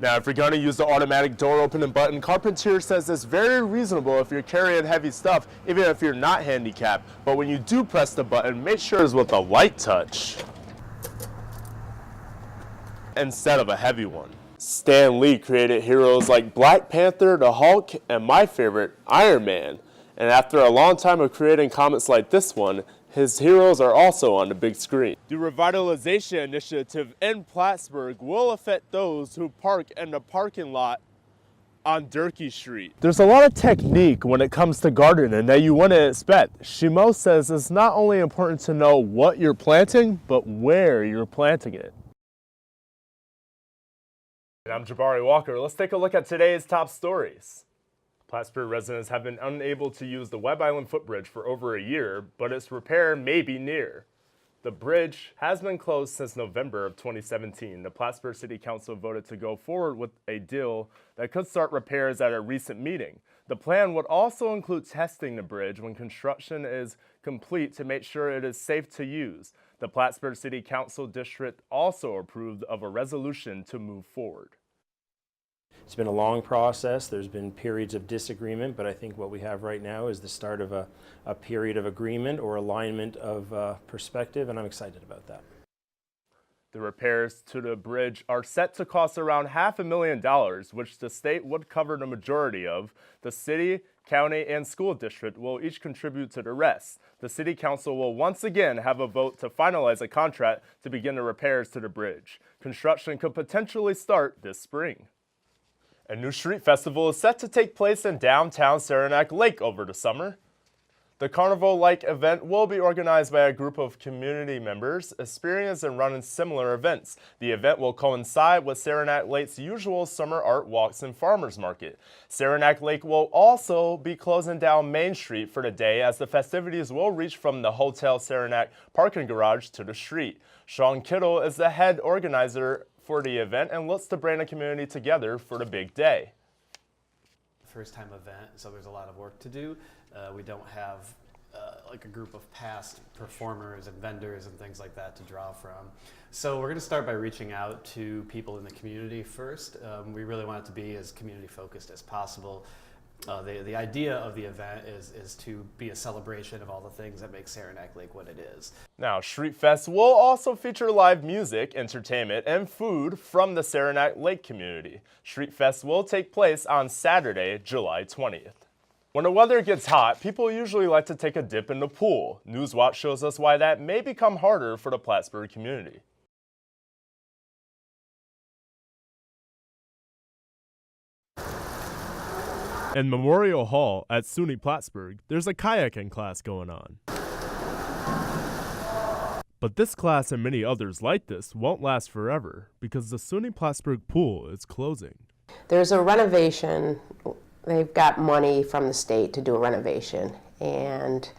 Now, if you're going to use the automatic door opening button, Carpentier says it's very reasonable if you're carrying heavy stuff, even if you're not handicapped. But when you do press the button, make sure it's with a light touch instead of a heavy one. Stan Lee created heroes like Black Panther, the Hulk, and my favorite, Iron Man. And after a long time of creating comics like this one, his heroes are also on the big screen. The revitalization initiative in Plattsburgh will affect those who park in the parking lot on Durkee Street. There's a lot of technique when it comes to gardening that you wouldn't expect. Shimo says it's not only important to know what you're planting, but where you're planting it. And I'm Jabari Walker. Let's take a look at today's top stories. Plattsburgh residents have been unable to use the Webb Island footbridge for over a year, but its repair may be near. The bridge has been closed since November of 2017. The Plattsburgh City Council voted to go forward with a deal that could start repairs at a recent meeting. The plan would also include testing the bridge when construction is complete to make sure it is safe to use. The Plattsburgh City Council District also approved of a resolution to move forward. It's been a long process. There's been periods of disagreement, but I think what we have right now is the start of a period of agreement or alignment of perspective, and I'm excited about that. The repairs to the bridge are set to cost around $500,000, which the state would cover the majority of. The city, county, and school district will each contribute to the rest. The city council will once again have a vote to finalize a contract to begin the repairs to the bridge. Construction could potentially start this spring. A new street festival is set to take place in downtown Saranac Lake over the summer. The carnival-like event will be organized by a group of community members experienced in running similar events. The event will coincide with Saranac Lake's usual summer art walks and farmers market. Saranac Lake will also be closing down Main Street for the day as the festivities will reach from the Hotel Saranac parking garage to the street. Sean Kittle is the head organizer for the event and looks to bring the community together for the big day. First time event, so there's a lot of work to do. We don't have like a group of past performers and vendors and things like that to draw from. So we're going to start by reaching out to people in the community first. We really want it to be as community focused as possible. The idea of the event is to be a celebration of all the things that make Saranac Lake what it is. Now, Street Fest will also feature live music, entertainment, and food from the Saranac Lake community. Street Fest will take place on Saturday, July 20th. When the weather gets hot, people usually like to take a dip in the pool. Newswatch shows us why that may become harder for the Plattsburgh community. In Memorial Hall at SUNY Plattsburgh, there's a kayaking class going on. But this class and many others like this won't last forever because the SUNY Plattsburgh pool is closing. There's a renovation. They've got money from the state to do a renovation, and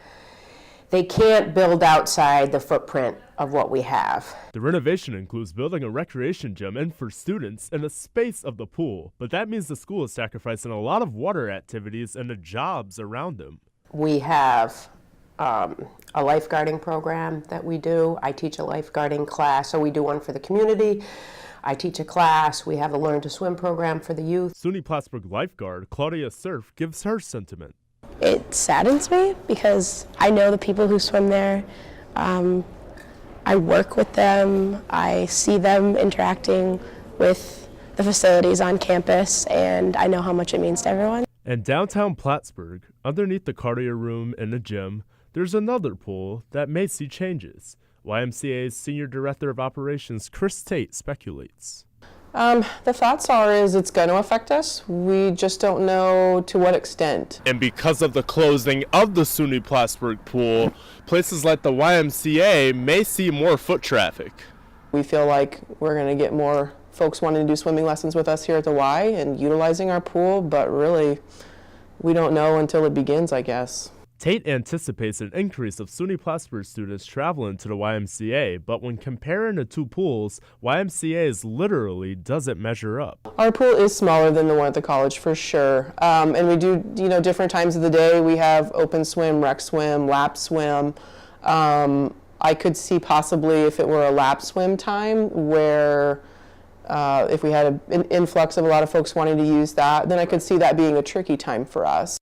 they can't build outside the footprint of what we have. The renovation includes building a recreation gym and for students in the space of the pool, but that means the school is sacrificing a lot of water activities and the jobs around them. We have a lifeguarding program that we do. I teach a lifeguarding class, so we do one for the community. I teach a class. We have a Learn to Swim program for the youth. SUNY Plattsburgh lifeguard Claudia Surf gives her sentiment. It saddens me because I know the people who swim there. I work with them. I see them interacting with the facilities on campus, and I know how much it means to everyone. In downtown Plattsburgh, underneath the cardio room and the gym, there's another pool that may see changes. YMCA's Senior Director of Operations, Chris Tate, speculates. The thoughts are it's going to affect us. We just don't know to what extent. And because of the closing of the SUNY Plattsburgh pool, places like the YMCA may see more foot traffic. We feel like we're going to get more folks wanting to do swimming lessons with us here at the Y and utilizing our pool, but really, we don't know until it begins, I guess. Tate anticipates an increase of SUNY Plattsburgh students traveling to the YMCA, but when comparing the two pools, YMCA's literally doesn't measure up. Our pool is smaller than the one at the college for sure, and we do, different times of the day. We have open swim, rec swim, lap swim. I could see possibly if it were a lap swim time where If we had an influx of a lot of folks wanting to use that, then I could see that being a tricky time for us.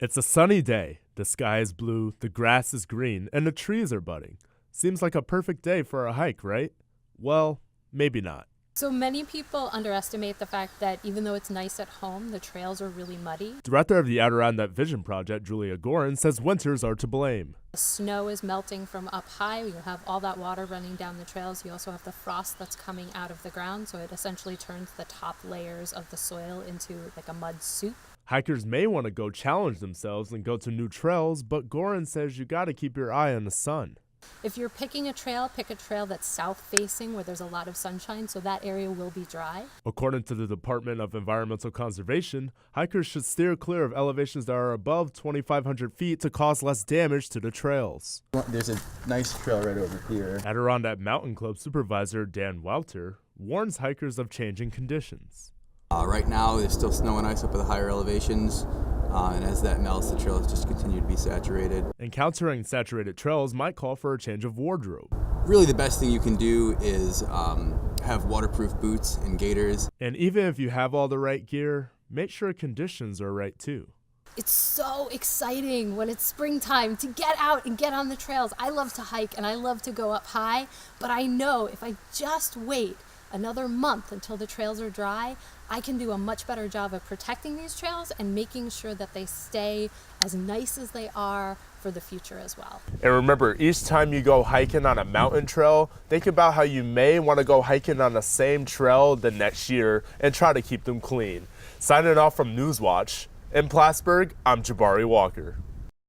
It's a sunny day. The sky is blue, the grass is green, and the trees are budding. Seems like a perfect day for a hike, right? Well, maybe not. So many people underestimate the fact that even though it's nice at home, the trails are really muddy. Director of the Adirondack Vision Project, Julia Gorin, says winters are to blame. The snow is melting from up high. You have all that water running down the trails. You also have the frost that's coming out of the ground, so it essentially turns the top layers of the soil into like a mud soup. Hikers may want to go challenge themselves and go to new trails, but Gorin says you got to keep your eye on the sun. If you're picking a trail, pick a trail that's south-facing where there's a lot of sunshine, so that area will be dry. According to the Department of Environmental Conservation, hikers should steer clear of elevations that are above 2,500 feet to cause less damage to the trails. There's a nice trail right over here. Adirondack Mountain Club Supervisor Dan Wouter warns hikers of changing conditions. Right now, there's still snow and ice up at the higher elevations, and as that melts, the trails just continue to be saturated. Encountering saturated trails might call for a change of wardrobe. Really, the best thing you can do is have waterproof boots and gaiters. And even if you have all the right gear, make sure conditions are right too. It's so exciting when it's springtime to get out and get on the trails. I love to hike and I love to go up high, but I know if I just wait another month until the trails are dry, I can do a much better job of protecting these trails and making sure that they stay as nice as they are for the future as well. And remember, each time you go hiking on a mountain trail, think about how you may want to go hiking on the same trail the next year and try to keep them clean. Signing off from Newswatch, in Plattsburgh, I'm Jabari Walker.